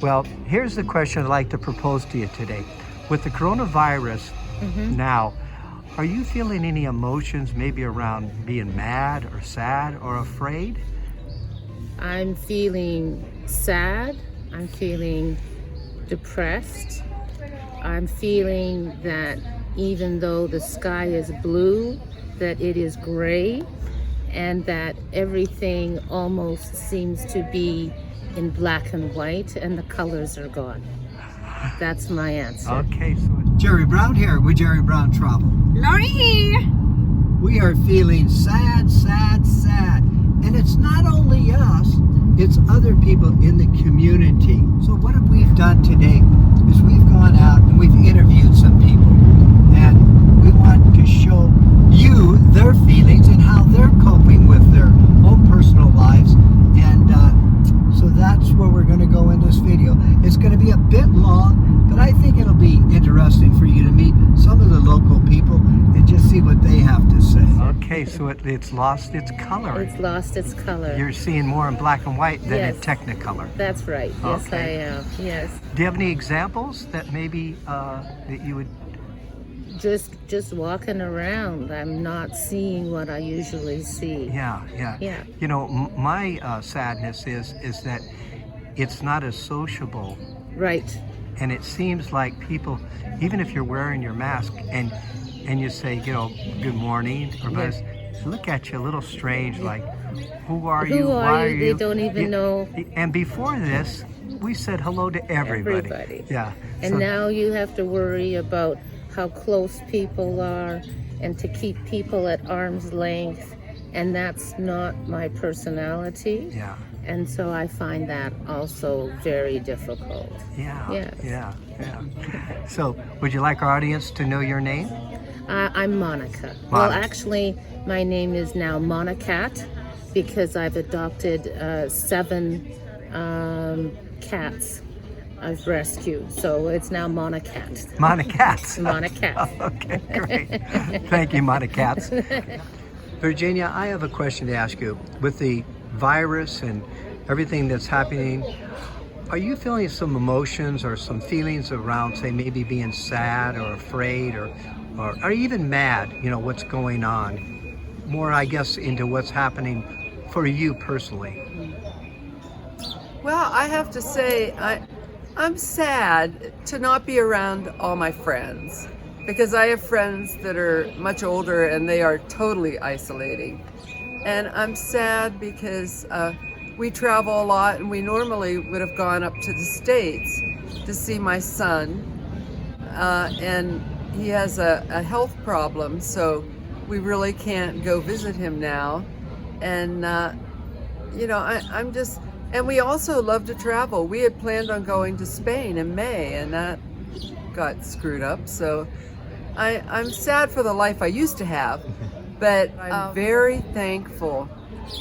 Well, here's the question I'd like to propose to you today. With the coronavirus now, are you feeling any emotions maybe around being mad or sad or afraid? I'm feeling sad. I'm feeling depressed. I'm feeling that even though the sky is blue, that it is gray, and that everything almost seems to be in black and white and the colors are gone. That's my answer. Okay, so Jerry Brown here with Jerry Brown Travel. Lori here. We are feeling sad, sad, sad. And it's not only us, it's other people in the community. So what we've done today is we've gone out and we've interviewed some people. And we want to show you their feelings and how they're coping with their own personal lives. And so that's where we're going to go in this video. It's going to be a bit long, but I think it'll be interesting for you to meet some of the local people and just see what they have to say. Okay, so it's lost its color. It's lost its color. You're seeing more in black and white than in Technicolor. That's right. Yes, Okay. I am. Yes. Do you have any examples that maybe that you would? Just walking around, I'm not seeing what I usually see. Yeah. Yeah. You know, my sadness is that it's not as sociable. Right. And it seems like people, even if you're wearing your mask and you say, you know, good morning, or look at you a little strange, like, who are you? Who Why are you? They don't even know. And before this, we said hello to everybody. Yeah. And So- now you have to worry about how close people are and to keep people at arm's length. And that's not my personality. Yeah. And so I find that also very difficult. Yeah. Yes. Yeah. So, would you like our audience to know your name? I'm Monica. Well, actually, my name is now Monacat because I've adopted 7 cats I've rescued. So it's now Monacat. Monacats. Monacat. Okay, great. Thank you, Monacats. Virginia, I have a question to ask you. With the virus and everything that's happening, are you feeling some emotions or some feelings around, say, maybe being sad or afraid or even mad, you know, what's going on? More, I guess, into what's happening for you personally. Well, I have to say, I'm sad to not be around all my friends because I have friends that are much older and they are totally isolating. And I'm sad because we travel a lot and we normally would have gone up to the States to see my son. And he has a health problem, so we really can't go visit him now. And, you know, I'm just, and we also love to travel. We had planned on going to Spain in May and that got screwed up. So I'm sad for the life I used to have, but I'm very thankful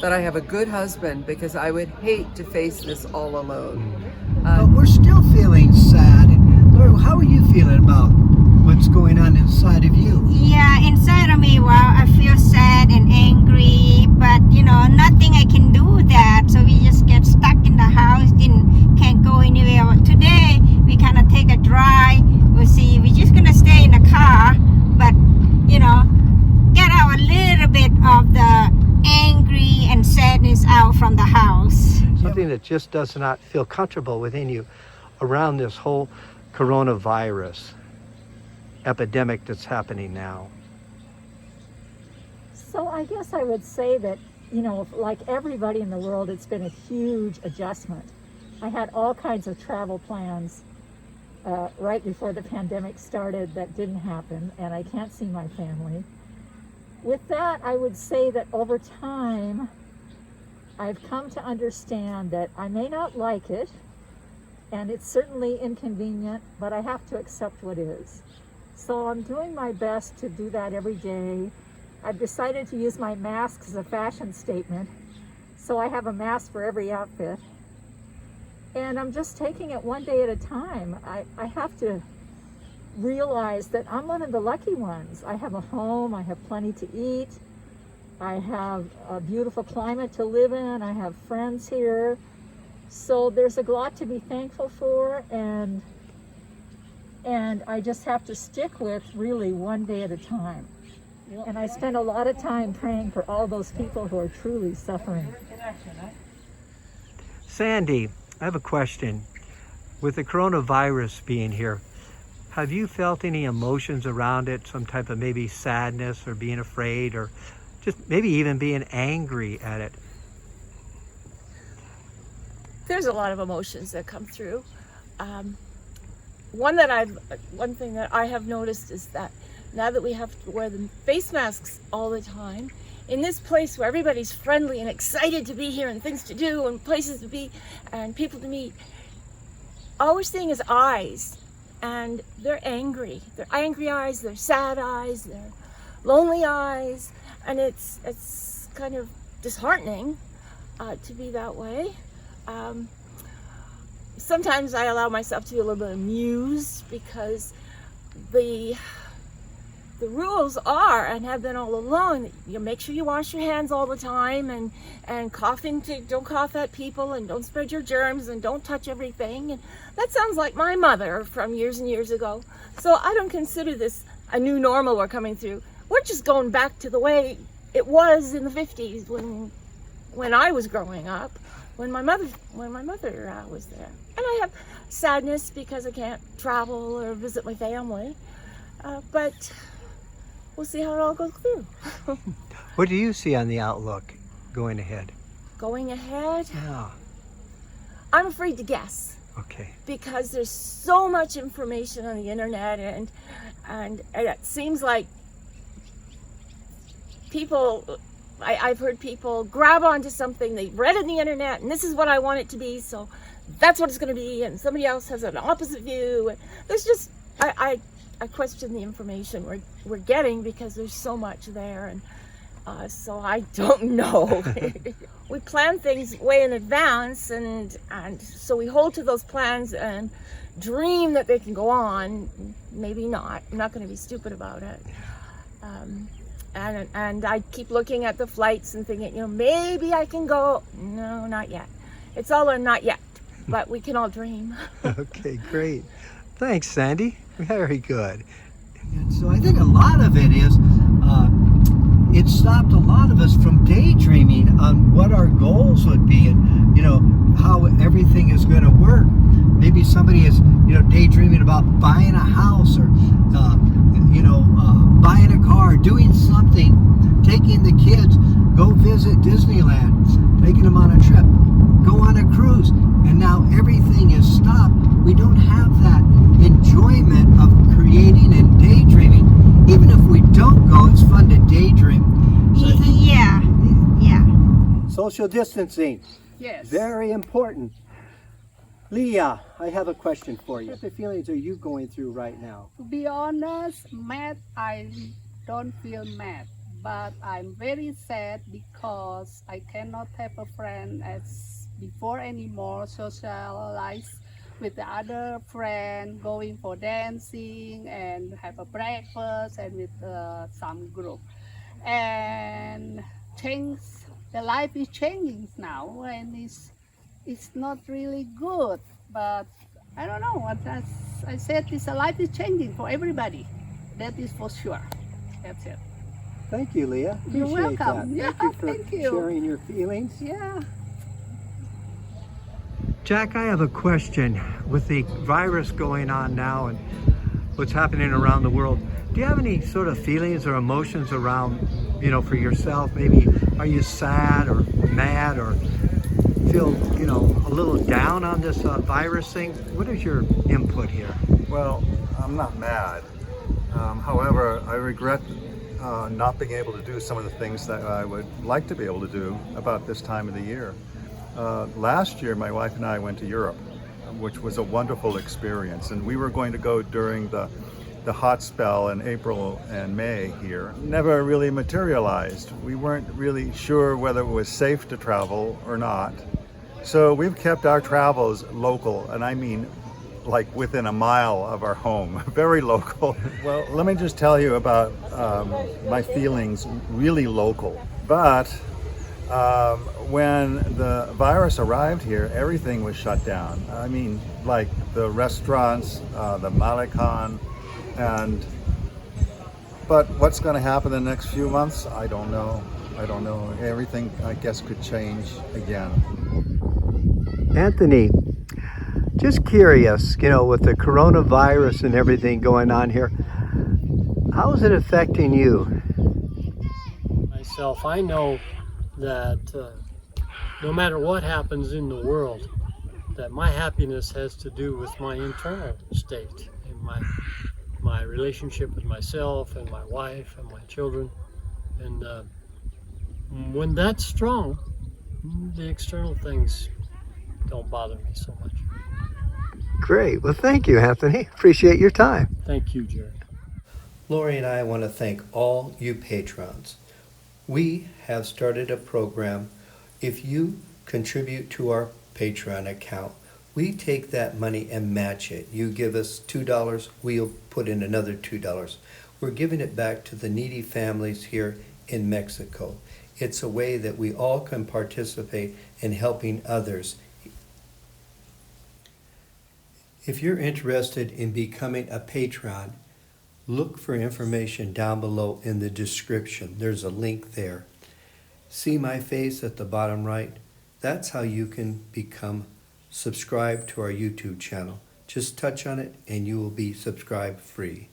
that I have a good husband because I would hate to face this all alone. But we're still feeling sad. And Laura, how are you feeling about what's going on inside of you? Yeah, inside of me, well, I feel sad and angry, but you know, nothing I can do with that. So we just get stuck in the house, can't go anywhere. But today we kind of take a drive. We'll see. We're just gonna stay in the car, but you know, get out a little bit of the angry and sadness out from the house. Something that just does not feel comfortable within you around this whole coronavirus epidemic that's happening now. So I guess I would say that, you know, like everybody in the world, it's been a huge adjustment. I had all kinds of travel plans right before the pandemic started that didn't happen, and I can't see my family. With that, I would say that over time, I've come to understand that I may not like it, and it's certainly inconvenient, but I have to accept what is. So I'm doing my best to do that every day. I've decided to use my mask as a fashion statement, so I have a mask for every outfit. And I'm just taking it one day at a time. I have to realize that I'm one of the lucky ones. I have a home, I have plenty to eat, I have a beautiful climate to live in, I have friends here. So there's a lot to be thankful for, and I just have to stick with really one day at a time. And I spend a lot of time praying for all those people who are truly suffering. Sandy, I have a question. With the coronavirus being here, have you felt any emotions around it? Some type of maybe sadness or being afraid or just maybe even being angry at it? There's a lot of emotions that come through. One thing that I have noticed is that now that we have to wear the face masks all the time, in this place where everybody's friendly and excited to be here and things to do and places to be and people to meet, all we're seeing is eyes, and they're angry. They're angry eyes, they're sad eyes, they're lonely eyes, and it's kind of disheartening to be that way. Sometimes I allow myself to be a little bit amused because the rules are and have been all along that you make sure you wash your hands all the time and don't cough at people and don't spread your germs and don't touch everything. And that sounds like my mother from years and years ago. So I don't consider this a new normal we're coming through. We're just going back to the way it was in the 50s when I was growing up, when my mother was there. And I have sadness because I can't travel or visit my family, but we'll see how it all goes through. What do you see on the outlook going ahead? Going ahead? Yeah. I'm afraid to guess. Okay. Because there's so much information on the internet, and it seems like people, I've heard people grab onto something they read on the internet, and this is what I want it to be, so that's what it's going to be, and somebody else has an opposite view. There's just, I question the information we're getting because there's so much there, and so I don't know. We plan things way in advance, and so we hold to those plans and dream that they can go on. Maybe not. I'm not going to be stupid about it. And I keep looking at the flights and thinking, maybe I can go. No, not yet. It's all or not yet, but we can all dream. Okay, great. Thanks, Sandy. Very good. And so I think a lot of it is, it stopped a lot of us from daydreaming on what our goals would be and, how everything is going to work. Maybe somebody is, daydreaming about buying a house or, buying a car, doing something, taking the kids, go visit Disneyland, taking them on a trip, go on a cruise, and now everything is stopped. We don't have that enjoyment of creating and daydreaming. Even if we don't go, it's fun to daydream. So Yeah. social distancing. Yes. Very important. Leah, I have a question for you. What the feelings are you going through right now? To be honest, mad, I don't feel mad, but I'm very sad because I cannot have a friend as before anymore, socialize with the other friend, going for dancing and have a breakfast and with some group. And the life is changing now, and it's not really good, but I don't know. As I said, life is changing for everybody. That is for sure. That's it. Thank you, Leah. You're Appreciate welcome. that. Yeah, Thank you for thank you. sharing your feelings. Yeah. Jack, I have a question. With the virus going on now and what's happening around the world, do you have any sort of feelings or emotions around, for yourself? Maybe are you sad or mad or feel, a little down on this virus thing? What is your input here? Well, I'm not mad. However, I regret not being able to do some of the things that I would like to be able to do about this time of the year. Last year, my wife and I went to Europe, which was a wonderful experience, and we were going to go during the hot spell in April and May here. Never really materialized. We weren't really sure whether it was safe to travel or not. So we've kept our travels local, and I mean like within a mile of our home, very local. Well, let me just tell you about my feelings, really local. But When the virus arrived here, everything was shut down. I mean, like the restaurants, the Malecon, but what's going to happen in the next few months? I don't know. I don't know. Everything, I guess, could change again. Anthony, just curious, with the coronavirus and everything going on here, how is it affecting you? Myself, I know that no matter what happens in the world, that my happiness has to do with my internal state and my relationship with myself and my wife and my children. And when that's strong, the external things don't bother me so much. Great. Well, thank you, Anthony. Appreciate your time. Thank you, Jerry. Lori and I want to thank all you patrons. We have started a program. If you contribute to our Patreon account, we take that money and match it. You give us $2, we'll put in another $2. We're giving it back to the needy families here in Mexico. It's a way that we all can participate in helping others. If you're interested in becoming a patron, look for information down below in the description. There's a link there. See my face at the bottom right? That's how you can become subscribed to our YouTube channel. Just touch on it and you will be subscribe free.